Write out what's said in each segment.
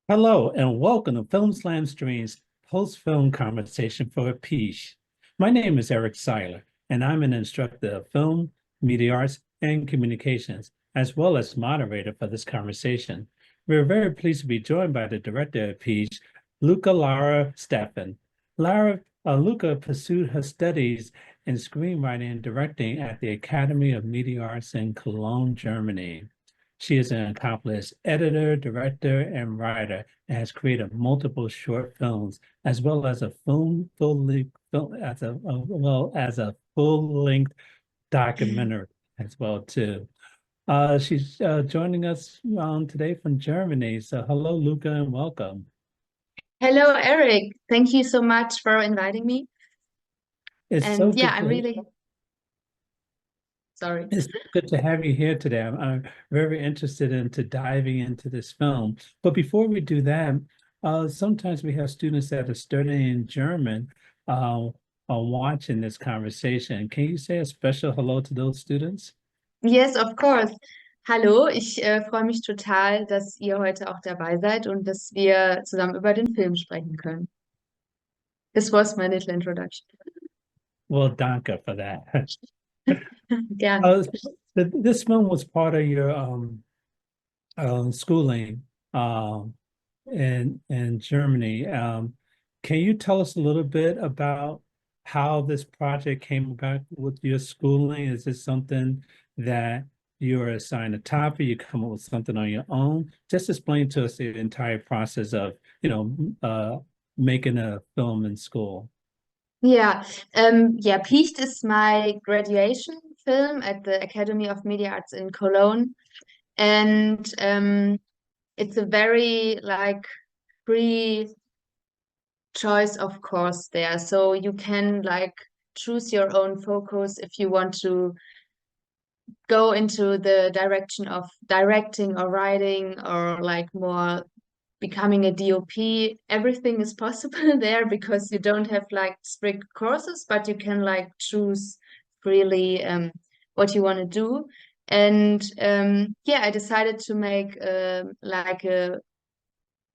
Hello and welcome to Film Slam Stream's post-film conversation for PIECHT. My name is Eric Siler, and I'm an instructor of film, media arts, and communications, as well as moderator for this conversation. We're very pleased to be joined by the director of PIECHT, Luka Lara Steffen. Luka pursued her studies in screenwriting and directing at the Academy of Media Arts in Cologne, Germany. She is an accomplished editor, director, and writer, and has created multiple short films, as well as a full-length documentary as well too. She's joining us today from Germany. So hello, Luca, and welcome. Hello, Eric. Thank you so much for inviting me. It's so And yeah, good I'm to really sorry. It's good to have you here today. I'm very interested into diving into this film. But before we do that, sometimes we have students that are studying German watching this conversation. Can you say a special hello to those students? Yes, of course. Hallo, ich freue mich total, dass ihr heute auch dabei seid und dass wir zusammen über den Film sprechen können. This was my little introduction. Well, danke for that. Gerne. Uh, this film was part of your schooling in Germany. Can you tell us a little bit about how this project came about with your schooling? Is this something that you are assigned a topic, you come up with something on your own? Just explain to us the entire process of, making a film in school. Yeah, yeah, PIECHT is my graduation film at the Academy of Media Arts in Cologne, and it's a very free choice of course there. So you can choose your own focus if you want to go into the direction of directing or writing or more becoming a DOP. Everything is possible there because you don't have strict courses, but you can choose freely what you want to do. And yeah, I decided to make a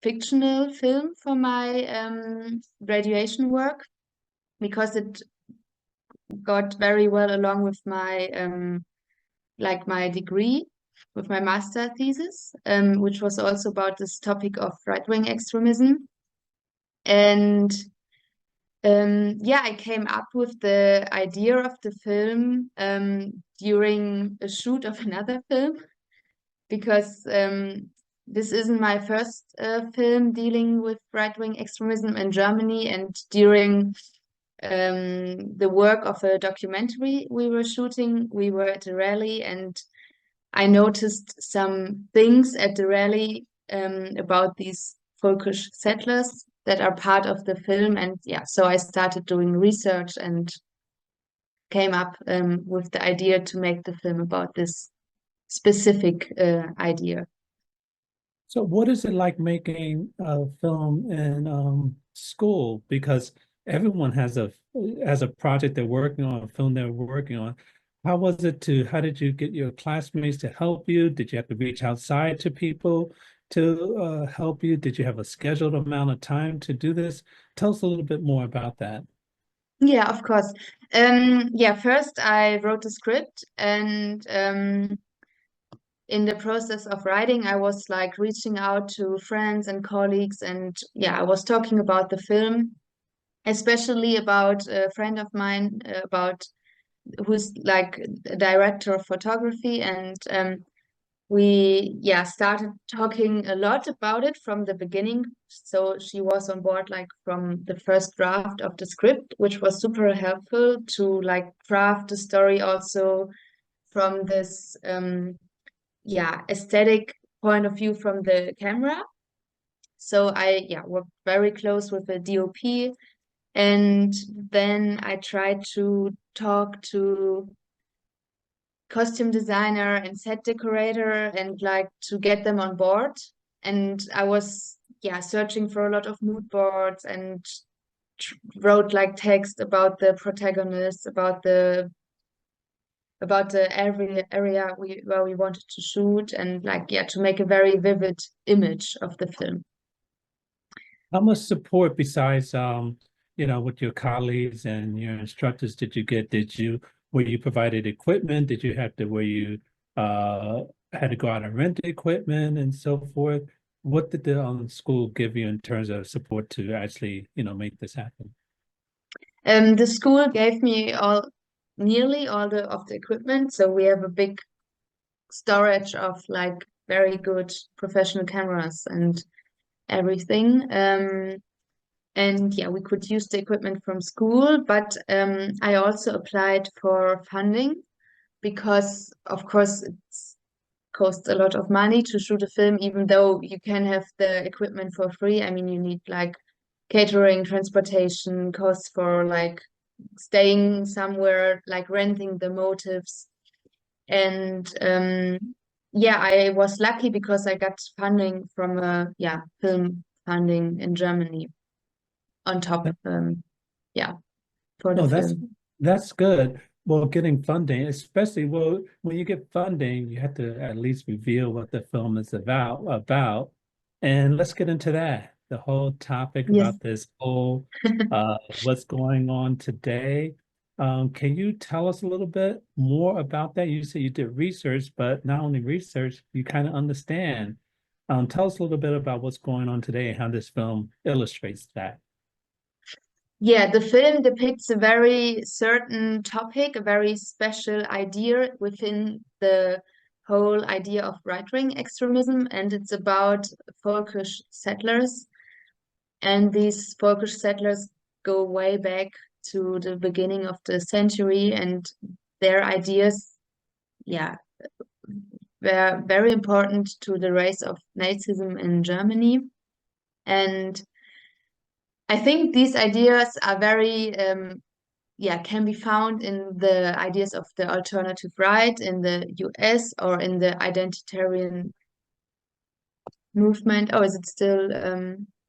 fictional film for my graduation work because it got very well along with my my degree, with my master thesis, which was also about this topic of right-wing extremism. And yeah, I came up with the idea of the film during a shoot of another film because this isn't my first film dealing with right-wing extremism in Germany. And during the work of a documentary we were shooting, we were at a rally, and I noticed some things at the rally about these folkish settlers that are part of the film. And yeah, so I started doing research and came up with the idea to make the film about this specific idea. So what is it like making a film in school? Because everyone has a project they're working on, a film they're working on. How did you get your classmates to help you? Did you have to reach outside to people to help you? Did you have a scheduled amount of time to do this? Tell us a little bit more about that. Yeah, of course. Yeah, first I wrote the script, and in the process of writing, I was reaching out to friends and colleagues, and yeah, I was talking about the film, especially about a friend of mine about who's a director of photography. And we yeah started talking a lot about it from the beginning. So she was on board from the first draft of the script, which was super helpful to craft the story also from this yeah aesthetic point of view from the camera. So I yeah worked very close with the DOP, and then I tried to talk to costume designer and set decorator and to get them on board. And I was yeah searching for a lot of mood boards and wrote text about the protagonist, about the area where we wanted to shoot, and yeah to make a very vivid image of the film. How much support besides with your colleagues and your instructors did you get? Were you provided equipment? Did you have to were you uh had to go out and rent equipment and so forth? What did the school give you in terms of support to actually, make this happen? The school gave me nearly all of the equipment, so we have a big storage of like very good professional cameras and everything. And yeah, we could use the equipment from school, but I also applied for funding because, of course, it costs a lot of money to shoot a film, even though you can have the equipment for free. I mean, you need like catering, transportation, costs for like staying somewhere, like renting the motives. And yeah, I was lucky because I got funding from a film funding in Germany on top, yeah, for the No, that's film. that's good. Well, getting funding, especially when you get funding, you have to at least reveal what the film is about. And let's get into that. The whole topic Yes. about this whole what's going on today. Can you tell us a little bit more about that? You said you did research, but not only research, you kind of understand. Tell us a little bit about what's going on today and how this film illustrates that. Yeah, the film depicts a very certain topic, a very special idea within the whole idea of right-wing extremism, and it's about folkish settlers. And these folkish settlers go way back to the beginning of the century, and their ideas, yeah, were very important to the rise of Nazism in Germany. And I think these ideas are very, can be found in the ideas of the alternative right in the US or in the identitarian movement. Oh, is it still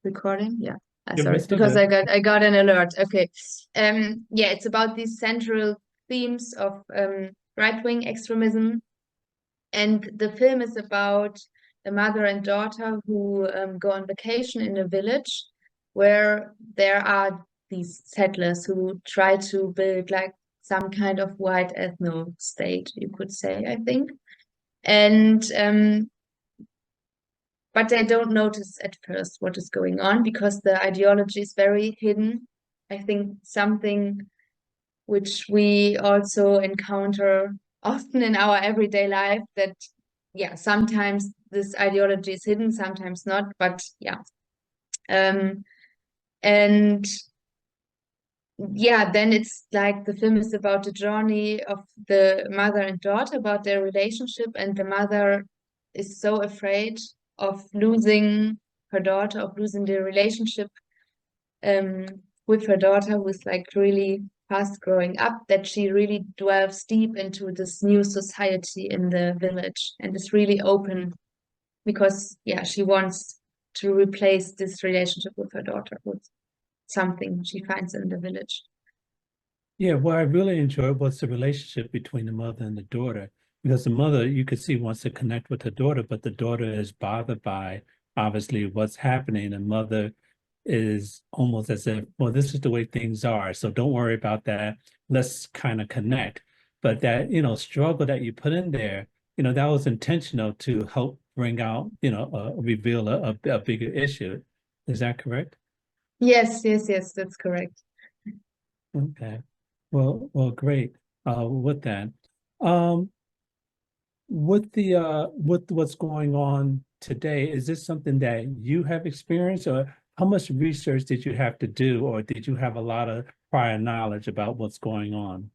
recording? Yeah. Yeah, we're Sorry, still because good. I got an alert. Okay. Yeah, it's about these central themes of right-wing extremism. And the film is about a mother and daughter who go on vacation in a village where there are these settlers who try to build like some kind of white ethno state, you could say, I think. And but they don't notice at first what is going on because the ideology is very hidden. I think something which we also encounter often in our everyday life that yeah, sometimes this ideology is hidden, sometimes not, but yeah. Um, and yeah, then it's like the film is about the journey of the mother and daughter, about their relationship, and the mother is so afraid of losing her daughter, of losing the relationship um, with her daughter, who is like really fast growing up, that she really delves deep into this new society in the village and is really open because, yeah, she wants to replace this relationship with her daughter with something she finds in the village. Yeah, what I really enjoyed was the relationship between the mother and the daughter, because the mother, you could see, wants to connect with her daughter, but the daughter is bothered by obviously what's happening. And mother is almost as if, well, this is the way things are, so don't worry about that. Let's kind of connect. But that, struggle that you put in there, that was intentional to help bring out, reveal a bigger issue. Is that correct? Yes, yes, yes, that's correct. Okay. Well, great. With that, um, with what's going on today, is this something that you have experienced, or how much research did you have to do, or did you have a lot of prior knowledge about what's going on?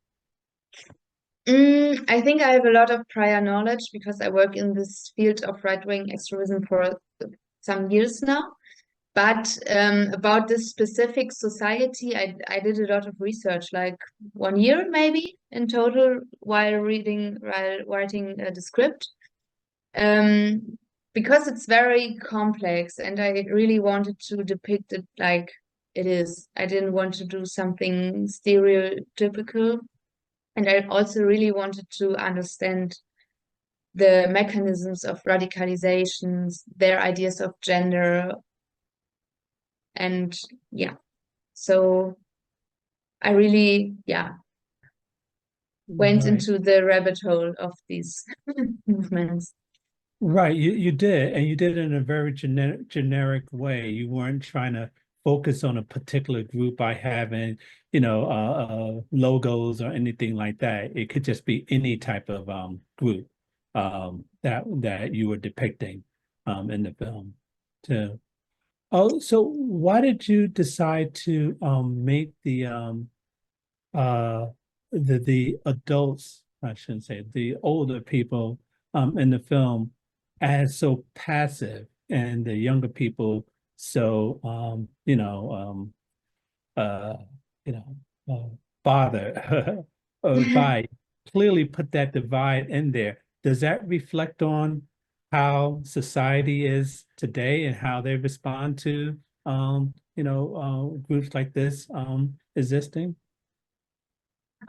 I think I have a lot of prior knowledge because I work in this field of right-wing extremism for some years now. But about this specific society, I did a lot of research, like 1 year maybe in total, while writing the script. Um, because it's very complex, and I really wanted to depict it like it is. I didn't want to do something stereotypical, and I also really wanted to understand the mechanisms of radicalizations, their ideas of gender, And yeah, so I really, went Right. into the rabbit hole of these movements. Right, you did, and you did it in a very generic way. You weren't trying to focus on a particular group by having, logos or anything like that. It could just be any type of group that you were depicting in the film too. Oh, so why did you decide to make uh the adults, I shouldn't say, the older people in the film as so passive and the younger people so uh you know bothered by clearly put that divide in there. Does that reflect on how society is today and how they respond to groups like this existing?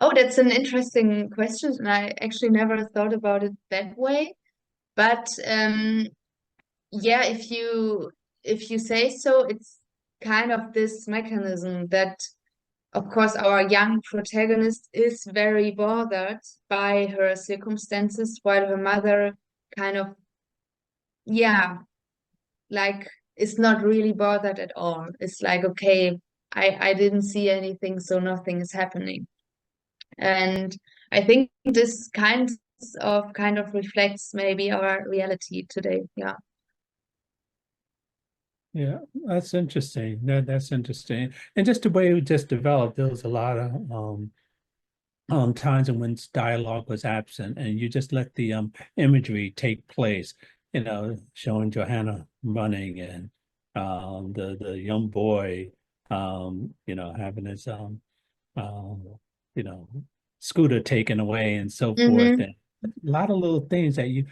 Oh, that's an interesting question, and I actually never thought about it that way. But yeah, if you say so, it's kind of this mechanism that, of course, our young protagonist is very bothered by her circumstances, while her mother kind of, yeah, like is not really bothered at all. It's like, okay, I didn't see anything, so nothing is happening. And I think this kind of reflects maybe our reality today. Yeah. Yeah, that's interesting. That's interesting. And just the way it just developed, there was a lot of times when dialogue was absent, and you just let the imagery take place. Showing Johanna running and the young boy, having his um, you know, scooter taken away and so forth, Mm-hmm. and a lot of little things that you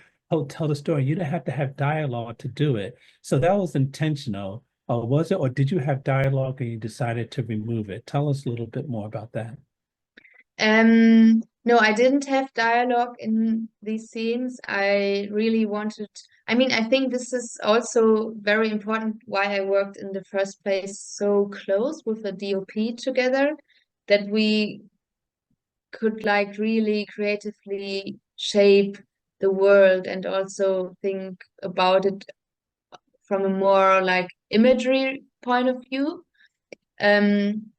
tell the story. You don't have to have dialogue to do it. So that was intentional, or was it, or did you have dialogue and you decided to remove it? Tell us a little bit more about that. No, I didn't have dialogue in these scenes. I really wanted, I mean, I think this is also very important why I worked in the first place so close with the DOP together, that we could like really creatively shape the world and also think about it from a more like imagery point of view. Um,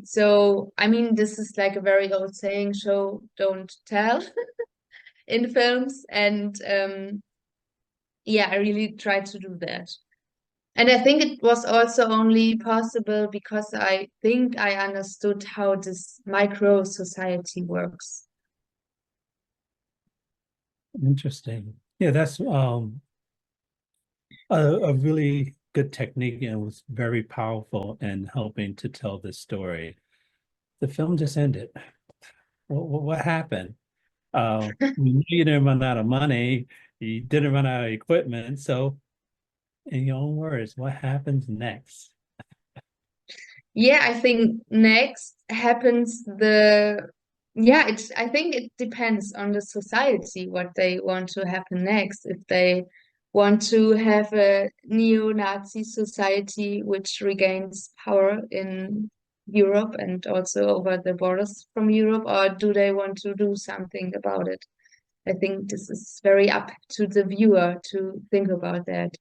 so I mean, this is like a very old saying, show, don't tell in films. And yeah, I really tried to do that. And I think it was also only possible because I think I understood how this micro society works. Interesting. Yeah, that's a really good technique and was very powerful in helping to tell this story. The film just ended. What happened? You didn't run out of money. You didn't run out of equipment. So, in your own words, what happens next? Yeah, I think next happens the yeah, I think it depends on the society what they want to happen next. If they want to have a neo-Nazi society which regains power in Europe and also over the borders from Europe, or do they want to do something about it? I think this is very up to the viewer to think about that.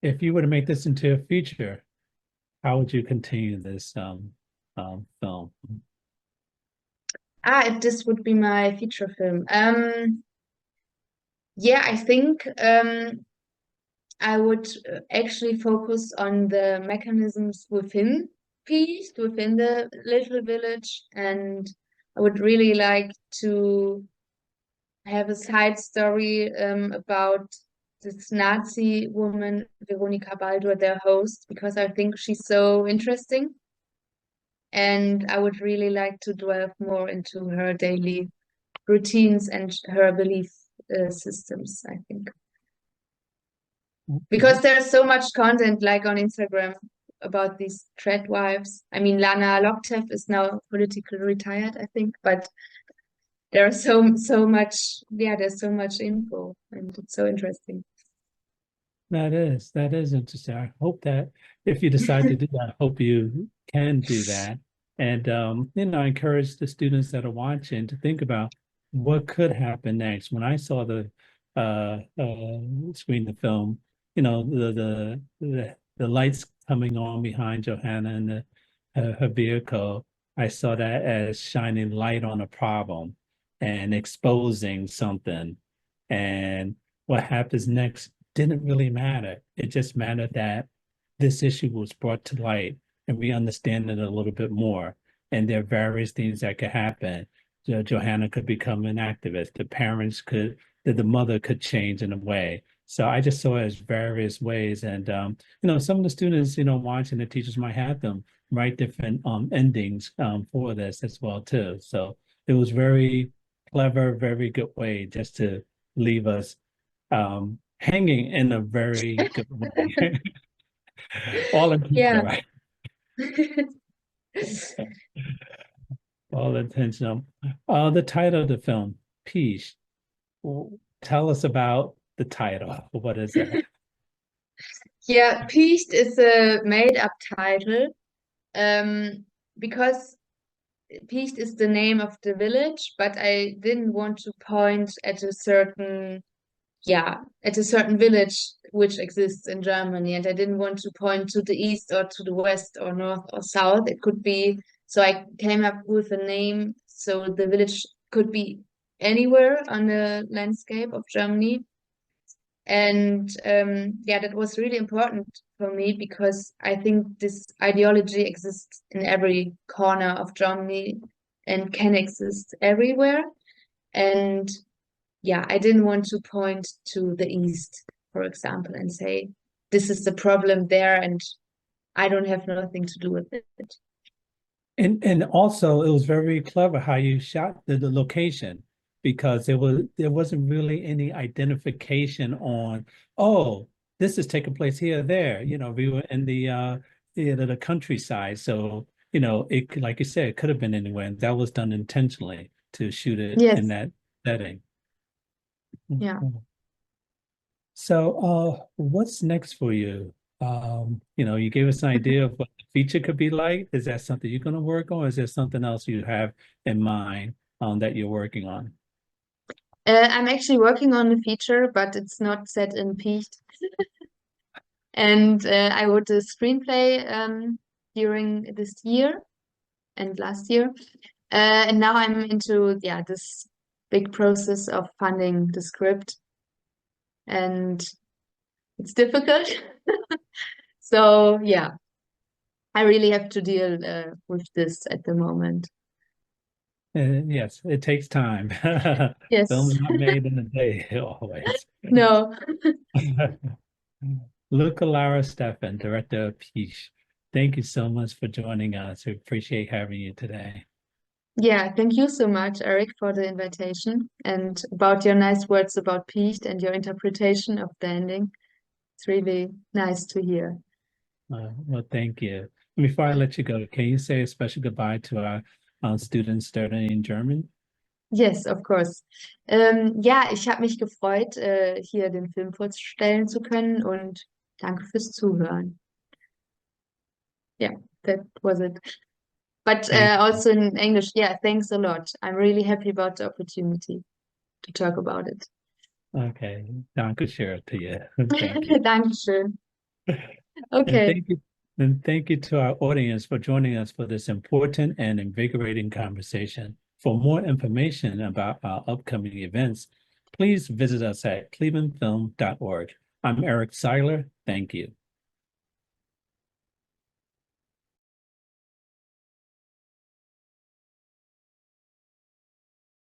If you were to make this into a feature, how would you continue this film? If this would be my feature film. Yeah, I think I would actually focus on the mechanisms within PIECHT, within the little village, and I would really like to have a side story about this Nazi woman, Veronika Baldur, their host, because I think she's so interesting, and I would really like to delve more into her daily routines and her belief systems, I think. Okay. Because there's so much content like on Instagram about these trad wives. I mean, Lana Loktev is now politically retired, I think, but there's so much, yeah, there's so much info and it's so interesting. that is interesting. I hope that if you decide to do that, I hope you can do that. And I encourage the students that are watching to think about what could happen next. When I saw the screen the film, the lights coming on behind Johanna and her vehicle, I saw that as shining light on a problem and exposing something. And what happens next didn't really matter. It just mattered that this issue was brought to light and we understand it a little bit more. And there are various things that could happen. Johanna could become an activist. The mother could change in a way. So I just saw it as various ways. And, some of the students, watching, the teachers might have them write different endings for this as well, too. So it was very clever, very good way just to leave us hanging in a very good way. All intentional, Yeah. right? All intentional. The title of the film, PIECHT. Tell us about the title. What is that? Yeah, PIECHT is a made-up title, because PIECHT is the name of the village, but I didn't want to point at at a certain village which exists in Germany, and I didn't want to point to the east or to the west or north or south. It could be, so I came up with a name so the village could be anywhere on the landscape of Germany. And that was really important for me because I think this ideology exists in every corner of Germany and can exist everywhere. And I didn't want to point to the East, for example, and say, this is the problem there, and I don't have nothing to do with it. And also it was very clever how you shot the location, because there wasn't really any identification on, oh, this is taking place here or there. We were in the countryside. So, it, like you said, it could have been anywhere. And that was done intentionally to shoot it in Yes. that setting. Yeah. So, what's next for you? You gave us an idea of what the feature could be like. Is that something you're going to work on, or is there something else you have in mind that you're working on? I'm actually working on a feature, but it's not set in PIECHT. And I wrote a screenplay during this year and last year. And now I'm into this big process of funding the script. And it's difficult. So I really have to deal with this at the moment. Yes, it takes time. Yes. Film's not made in a day, always. No. Luka Lara Steffen, director of PIECHT. Thank you so much for joining us. We appreciate having you today. Yeah, thank you so much, Eric, for the invitation and about your nice words about PIECHT and your interpretation of the ending. It's really nice to hear. Well, thank you. Before I let you go, can you say a special goodbye to our students studying in German? Yes, of course. Ich habe mich gefreut, hier den Film vorzustellen zu können und danke fürs Zuhören. Yeah, that was it. But also in English, thanks a lot. I'm really happy about the opportunity to talk about it. Okay, danke schön to you. Thank you. Dankeschön. And Okay. thank you to our audience for joining us for this important and invigorating conversation. For more information about our upcoming events, please visit us at clevelandfilm.org. I'm Eric Siler. Thank you.